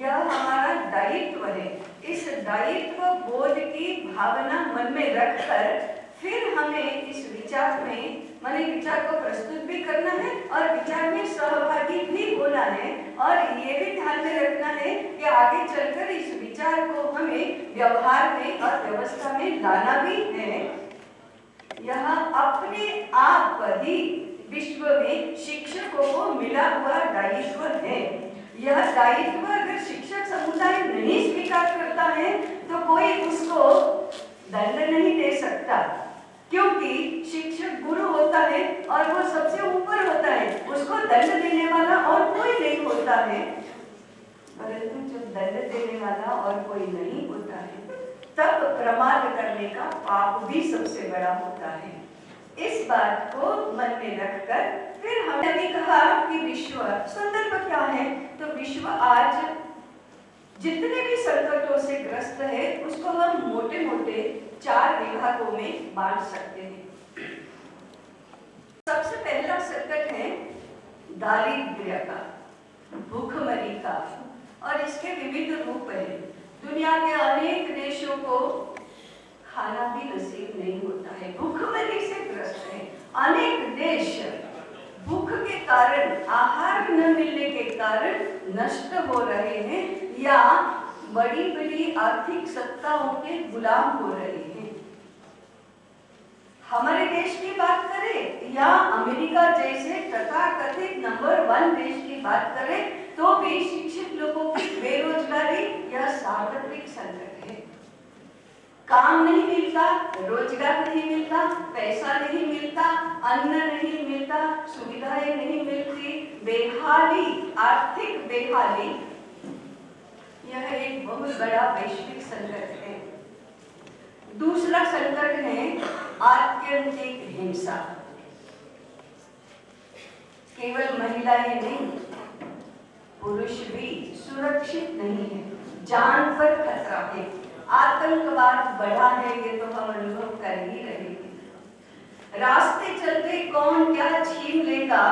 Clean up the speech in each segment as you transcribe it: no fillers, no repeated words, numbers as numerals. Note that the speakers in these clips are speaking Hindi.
यह हमारा दायित्व है। इस दायित्व बोध की भावना मन में रखकर फिर हमें इस विचार में माने विचार को प्रस्तुत भी करना है और विचार में सहभागी भी होना है, और ये भी ध्यान में रखना है कि आगे चलकर इस विचार को हमें व्यवहार में और व्यवस्था में लाना भी है। यह अपने आप ही विश्व में शिक्षकों को मिला हुआ दायित्व है। यह दायित्व अगर शिक्षक समुदाय नहीं स्वीकार करता है तो कोई उसको दंड नहीं दे सकता, क्योंकि शिक्षक गुरु होता है और वो सबसे ऊपर होता है, उसको दंड देने वाला और कोई नहीं होता है। परंतु जब दंड देने वाला और कोई नहीं होता है तब प्रमाद करने का पाप भी सबसे बड़ा होता है। इस बात को मन में रखकर फिर हमने भी कहा कि विश्व संदर्भ क्या है, तो विश्व आज जितने भी संकटों से ग्रस्त है उसको हम मोटे मोटे 4 विभागों में बांट सकते हैं। सबसे पहला संकट है दारिद्र्य का, भूखमरी का, और इसके विविध रूप हैं। दुनिया के अनेक देशों को खाना भी नसीब नहीं होता है, भूखमरी से ग्रस्त है। अनेक देश भूख के कारण, आहार न मिलने के कारण नष्ट हो रहे हैं या बड़ी बड़ी आर्थिक सत्ताओं के गुलाम हो रहे हैं। हमारे देश की बात करें या अमेरिका जैसे तथाकथित नंबर 1 देश की बात करें तो भी शिक्षित लोगों की बेरोजगारी यह सार्वत्रिक संकट है। काम नहीं मिलता, रोजगार नहीं मिलता, पैसा नहीं मिलता, अन्न नहीं मिलता, सुविधाएं नहीं मिलती, बेहाली, आर्थिक बेहाली, यह एक बहुत बड़ा वैश्विक संकट है। दूसरा संकट है आत्यंतिक हिंसा। केवल महिलाएं नहीं, पुरुष भी सुरक्षित नहीं है, जान पर खतरा है, आतंकवाद बढ़ा है, ये तो हम अनुभव कर ही रहे हैं। रास्ते चलते कौन क्या छीन लेगा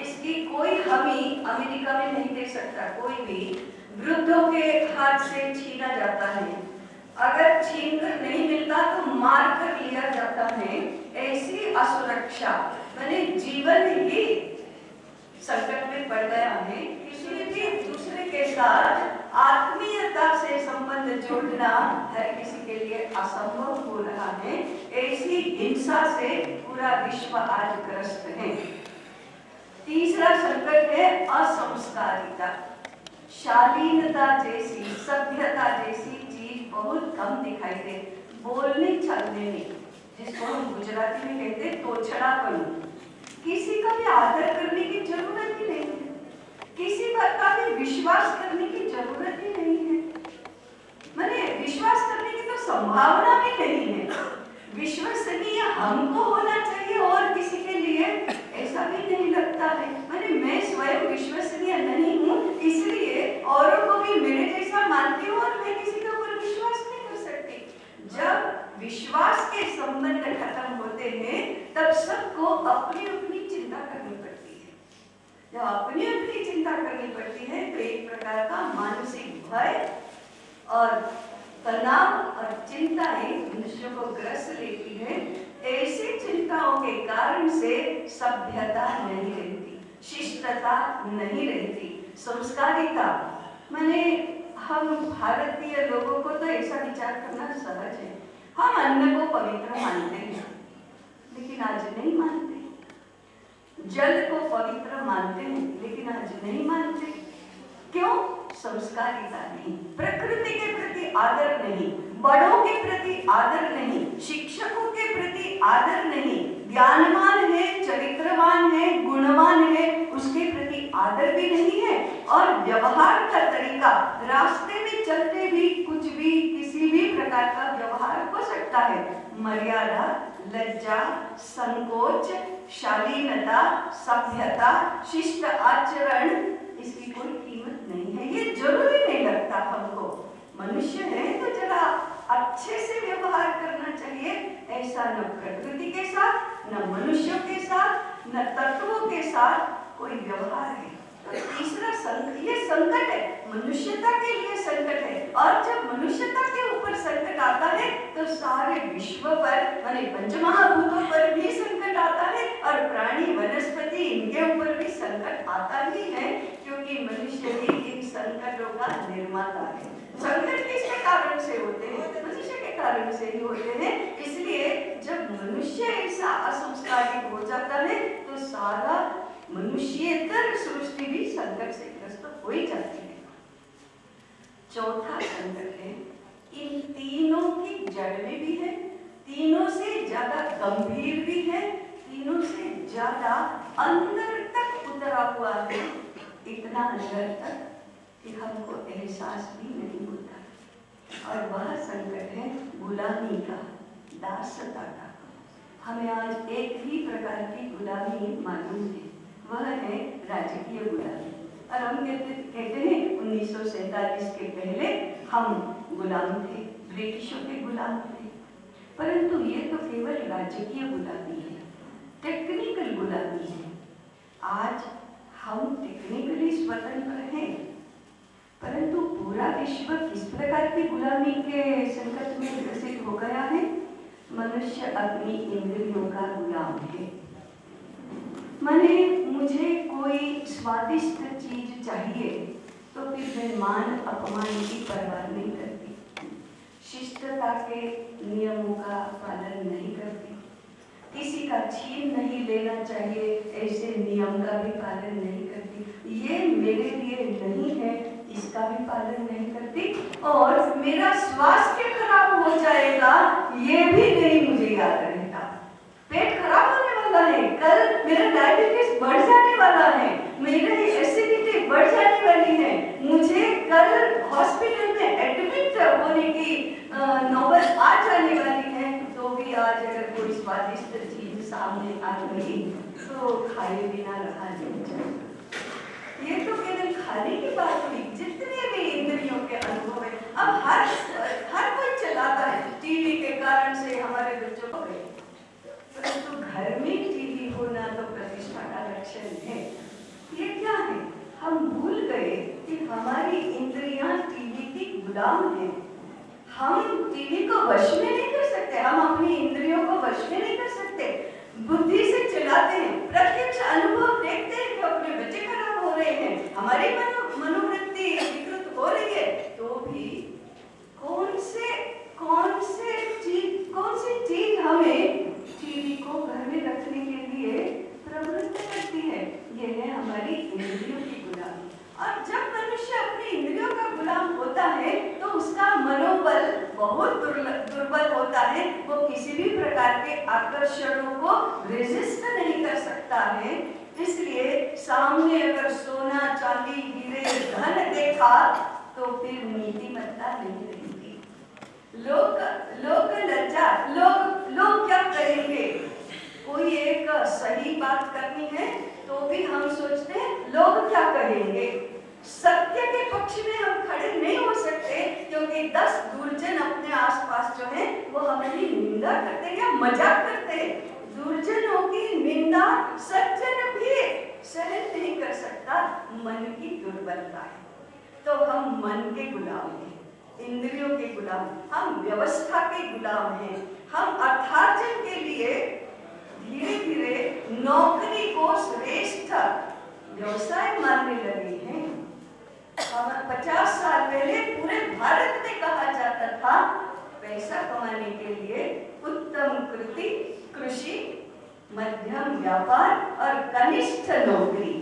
इसकी कोई हमी अमेरिका में नहीं दे सकता। कोई भी वृद्धों के हाथ से छीना जाता है, अगर छीन कर नहीं मिलता तो मार कर लिया जाता है। ऐसी असुरक्षा माने जीवन ही संकट में पड़ गया है। किसी भी दूसरे के साथ आत्मीयता से संबंध जोड़ना हर किसी के लिए असंभव हो रहा है। ऐसी हिंसा से पूरा विश्व आज ग्रस्त है। तीसरा संकट है असंस्कारिता। शालीनता जैसी, सभ्यता जैसी चीज बहुत कम दिखाई दे। बोलने चलने में, जिसको हम गुजराती में कहते हैं तोछड़ापन, किसी का भी आदर करने की जरूरत ही नहीं है, किसी बात का भी विश्वास करने की जरूरत ही नहीं है। माने विश्वास करने की तो संभावना भी नहीं है। विश्वसनीय हमको होना चाहिए और किसी के लिए ऐसा भी नहीं लगता है। माने मैं स्वयं विश्वसनीय नहीं हूँ, इसलिए औरों को भी मेरे जैसा मानती हूँ और मैं किसी के ऊपर विश्वास नहीं कर सकती। जब विश्वास के संबंध खत्म होते हैं तब सबको अपनी अपनी चिंता करनी पड़ती है। जब अपनी अपनी चिंता करनी पड़ती है तो एक प्रकार का मानसिक भय और तनाव और चिंताएं मनुष्य को ग्रस्त लेती है। ऐसी चिंताओं के कारण से सभ्यता नहीं रहती, शिष्टता नहीं रहती, संस्कारिता। माने हम भारतीय लोगों को तो ऐसा विचार करना सहज है, हम अन्न को पवित्र मानते हैं, लेकिन आज नहीं मानते। जल को पवित्र मानते हैं, लेकिन आज नहीं मानते। क्यों? संस्कारिता नहीं, प्रकृति के प्रति आदर नहीं, बड़ों के प्रति आदर नहीं, शिक्षकों के प्रति आदर नहीं। ज्ञानवान है, चरित्रवान है, गुणवान है, उसके प्रति आदर भी नहीं है। और व्यवहार का तरीका, रास्ते में चलते भी कुछ भी किसी भी प्रकार का व्यवहार हो सकता है। मर्यादा, लज्जा, संकोच, शालीनता, सभ्यता, शिष्ट आचरण, इसकी कोई कीमत नहीं है। ये जरूरी नहीं लगता हमको। मनुष्य है तो जरा अच्छे से व्यवहार करना चाहिए। ऐसा न प्रकृति के साथ, न मनुष्यों के साथ, न तत्वों के साथ कोई व्यवहार है। तो तीसरा ये संकट है। मनुष्यता के लिए संकट है। और जब मनुष्यता के ऊपर संकट आता है तो सारे विश्व पर माने पंचमहाभूतों पर भी संकट आता है और प्राणी वनस्पति इनके ऊपर भी संकट आता ही है, क्योंकि मनुष्य ही इन संकटों का निर्माता है। संकट किसके कारण से होते हैं? मनुष्य के कारण से ही होते हैं। इसलिए जब मनुष्य ऐसा असंस्कारित हो जाता है तो सारा मनुष्येतर सृष्टि भी संकट से ग्रस्त हो ही जाती है। चौथा संकट है, इन तीनों की जड़ में भी है, तीनों से ज्यादा गंभीर भी है, तीनों से ज्यादा अंदर तक उतरा हुआ है, इतना अंदर तक कि हमको एहसास भी नहीं होता। और वह संकट है गुलामी का, दासता का। हमें आज एक ही प्रकार की गुलामी मालूम है, वह है राजकीय गुलामी। और हम कहते हैं 1947 के पहले हम गुलाम थे, ब्रिटिशों के गुलाम थे। परंतु ये तो केवल राजकीय गुलामी है, टेक्निकल गुलामी है। आज हम टेक्निकली स्वतंत्र हैं, परंतु पूरा विश्व किस प्रकार की गुलामी के संकट में ग्रसित हो गया है? मनुष्य अपनी इंद्रियों का गुलाम है। माने मुझे कोई स्वादिष्ट चीज चाहिए तो फिर मैं मान अपमान की परवाह नहीं करती, शिष्टता के नियमों का पालन नहीं करती, किसी का छीन नहीं लेना चाहिए ऐसे नियम का भी पालन नहीं करती, ये मेरे लिए नहीं है इसका भी पालन नहीं करती, और मेरा स्वास्थ्य खराब हो जाएगा ये भी नहीं मुझे याद रहता। पेट खराब होने वाला है, कल मेरा डायबिटीज बढ़ जाने वाला है, मेरी एसिडिटी बढ़ जाने वाली है, मुझे कल हॉस्पिटल में एडमिट होने की नौबत आ जाने वाली है, तो भी आज अगर कोई स्वादिष्ट चीज सामने आ गई तो खाए बिना रहा नहीं जाएगा। ये तो केवल खाने की बात हुई, जितने भी इंद्रियों के अनुभव है। अब हर कोई चलाता है, टीवी के कारण से हमारे बच्चों को गए, परंतु घर में टीवी होना तो प्रतिष्ठा का लक्षण है। ये क्या है? हम भूल गए कि हमारी इंद्रियां टीवी की गुलाम हैं। हम टीवी को वश में नहीं कर सकते, हम अपनी इंद्रियों को वश में नहीं कर सकते, बुद्धि से चलाते हैं, प्रत्यक्ष अनुभव देखते हैं कि अपने बच्चे खराब हो रहे हैं, हमारी मनोवृत्ति विकृत हो रही है, तो भी कौन सी चीज हमें टीवी को घर में रखने के लिए प्रवृत्त करती है? ये है हमारी इंद्रियों की गुलामी। और जब मनुष्य अपनी इंद्रियों का गुलाम होता है तो उसका मनोबल बहुत दुर्बल होता है, वो किसी भी प्रकार के आकर्षणों को रेजिस्ट नहीं कर सकता है। इसलिए सामने अगर सोना चांदी हीरे धन देखा तो फिर नीतिमत्ता नहीं रहेगी। लोग लज्जा, लोग क्या कहेंगे? कोई एक सही बात करनी है तो भी हम सोचते हैं लोग क्या कहेंगे। सत्य के पक्ष में हम खड़े नहीं हो सकते, क्योंकि 10 दुर्जन अपने आसपास जो है वो हमारी निंदा करते हैं या मजाक करते हैं। दुर्जनों की निंदा सज्जन भी सहन नहीं कर सकता, मन की दुर्बलता है। तो हम मन के गुलाम हैं, इंद्रियों के गुलाम, हम व्यवस्था के गुलाम हैं। हम अर्थार्जन के लिए धीरे धीरे नौकरी को श्रेष्ठ व्यवसाय मानने लगे हैं। 50 साल पहले पूरे भारत में कहा जाता था पैसा कमाने के लिए उत्तम कृषि, मध्यम व्यापार और कनिष्ठ नौकरी,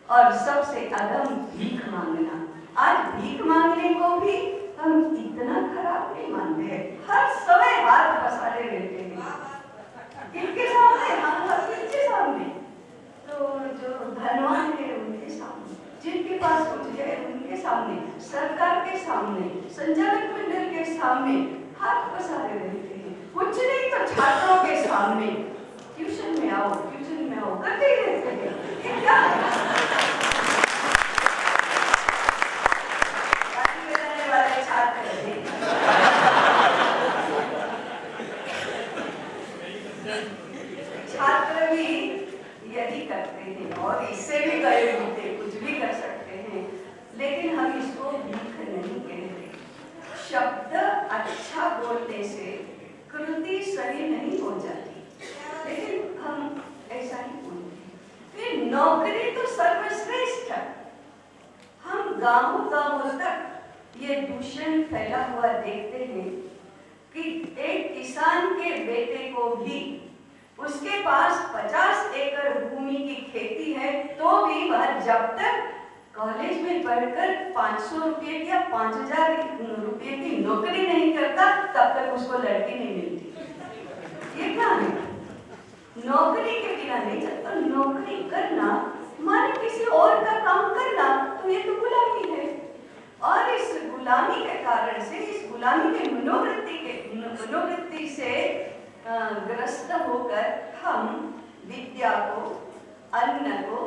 और सबसे अधम भीख मांगना। आज भीख मांगने को भी हम इतना खराब नहीं मानते हैं, हर समय हाथ पसारे रहते हैं। किनके सामने? हम किनके सामने? तो जो धनवान है उनके सामने, जिनके पास कुछ है उनके सामने, सरकार के सामने, संचालक मंडल के सामने हाथ पसारे रहते हैं। कुछ नहीं तो छात्रों के सामने ट्यूशन में आओ करते ही रहते हैं। ये क्या है? वाले छात्र भी यही करते हैं और इससे भी गए होते, कुछ भी कर सकते हैं, लेकिन हम इसको बोलने से कृति सही नहीं हो जाती, लेकिन हम ऐसा ही बोलते हैं। फिर नौकरी तो सर्वश्रेष्ठ है। हम गांवों गांवों तक ये दूषण फैला हुआ देखते हैं कि एक किसान के बेटे को भी उसके पास 50 एकड़ भूमि की खेती है तो भी वह जब तक कॉलेज में पढ़कर 500 रुपये या 5000 रुपये की नौकरी नहीं करता तब तक उसको लड़की नहीं मिलती। ये क्या है? नौकरी के बिना नहीं चलता। नौकरी करना माने किसी और का काम करना, तो ये तो गुलामी है। और इस गुलामी के कारण से, इस गुलामी के मनोवृत्ति से ग्रस्त होकर हम विद्या को, अन्न को,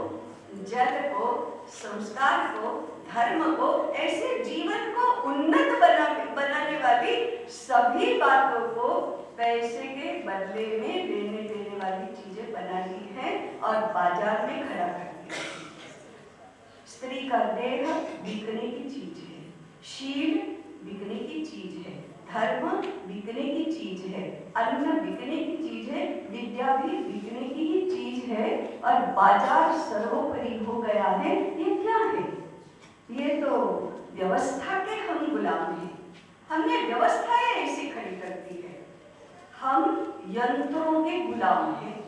जल को, संस्कार को, धर्म को, ऐसे जीवन को उन्नत बनाने वाली सभी बातों को पैसे के बदले में लेने देने वाली चीजें बना ली है और बाजार में खड़ा कर दिया। स्त्री का देह बिकने की चीज है, शील बिकने की चीज है, धर्म बिकने की चीज है, अन्न बिकने की चीज है, विद्या भी बिकने की ही चीज है और बाजार सर्वोपरि हो गया है। ये क्या है? ये तो व्यवस्था के हम गुलाम हैं। हमने व्यवस्थाएं ऐसी खड़ी कर दी है। हम यंत्रों के गुलाम हैं।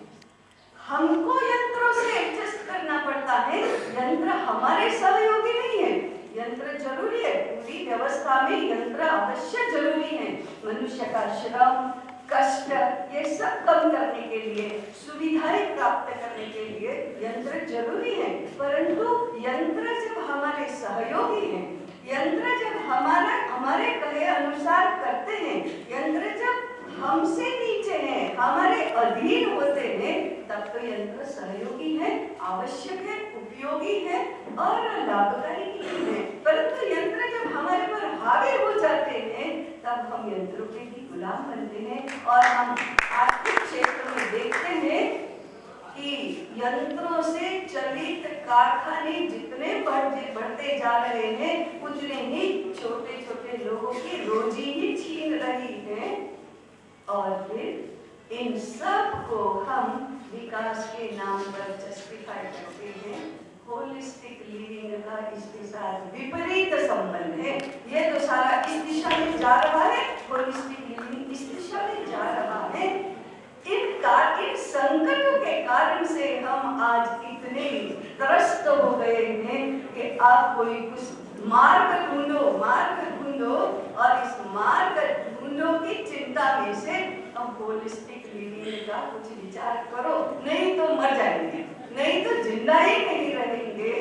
हमको यंत्रों से एडजस्ट करना पड़ता है। यंत्र हमारे सहयोगी नहीं है। यंत्र जरूरी है, पूरी व्यवस्था में यंत्र अवश्य जरूरी है। मनुष्य का श्रम, कष्ट ये सब कम करने के लिए, सुविधाएं प्राप्त करने के लिए यंत्र जरूरी है। परंतु यंत्र जब हमारे सहयोगी हैं, यंत्र जब हमारे कहे अनुसार करते हैं, यंत्र जब हमसे नीचे हैं, हमारे अधीन होते हैं, तब तो यंत्र सहयोगी है, आवश्यक है, उपयोगी है और लाभकारी भी है। परंतु यंत्र जब हमारे पर हावी हो जाते हैं, तब हम यंत्रों के भी गुलाम बनते हैं। और हम आर्थिक क्षेत्र में देखते हैं कि यंत्रों से चलित कारखाने जितने बढ़ते जा रहे हैं, उतने ही छोटे छोटे लोगों की रोजी ही छीन रही है। और फिर इन सब को हम विकास के नाम पर जस्टिफाई करते हैं। होलिस्टिक लिविंग का इसके साथ विपरीत संबंध है। ये तो सारा इस दिशा में जा रहा है, होलिस्टिक लिविंग इस दिशा में जा रहा है। इन संकटों के कारण से हम आज इतने त्रस्त हो गए हैं कि आप कोई कुछ मार्ग ढूंढो और इस मार्ग ढूंढो की चिंता में से हम होलिस्टिक लिविंग का कुछ विचार करो, नहीं तो मर जाएंगे, नहीं तो जिंदा ही नहीं रहेंगे।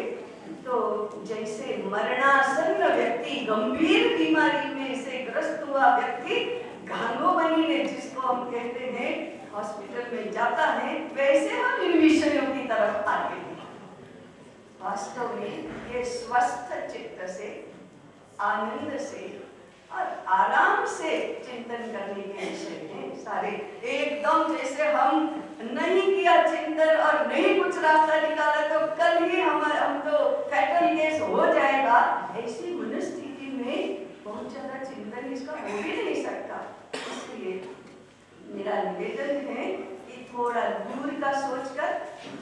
तो जैसे मरणासन्न व्यक्ति, गंभीर बीमारी में से ग्रस्त हुआ व्यक्ति घांगोबनी ने, जिसको हम कहते हैं, हॉस्पिटल में जाता है, वैसे हम इन विषयों की तरफ आते हैं। वास्तव में ये स्वस्थ चित्त से, आनंद से और आराम से चिंतन करने के विषय हैं सारे। एकदम जैसे हम नहीं किया चिंतन और नहीं कुछ रास्ता निकाला तो कल ही हम तो फैटल केस हो जाएगा, ऐसी मनस्थिति में बहुत ज्यादा चिंतन इसका हो भी नहीं सकता। इसलिए मेरा निवेदन है कि थोड़ा दूर का सोचकर,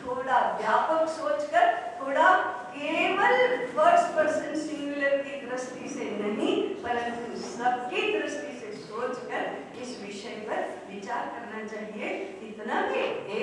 थोड़ा व्यापक सोचकर, थोड़ा केवल फर्स्ट पर्सन सिंगुलर की दृष्टि से नहीं, परंतु सबकी दृष्टि से सोचकर इस विषय पर विचार करना चाहिए। इतना भी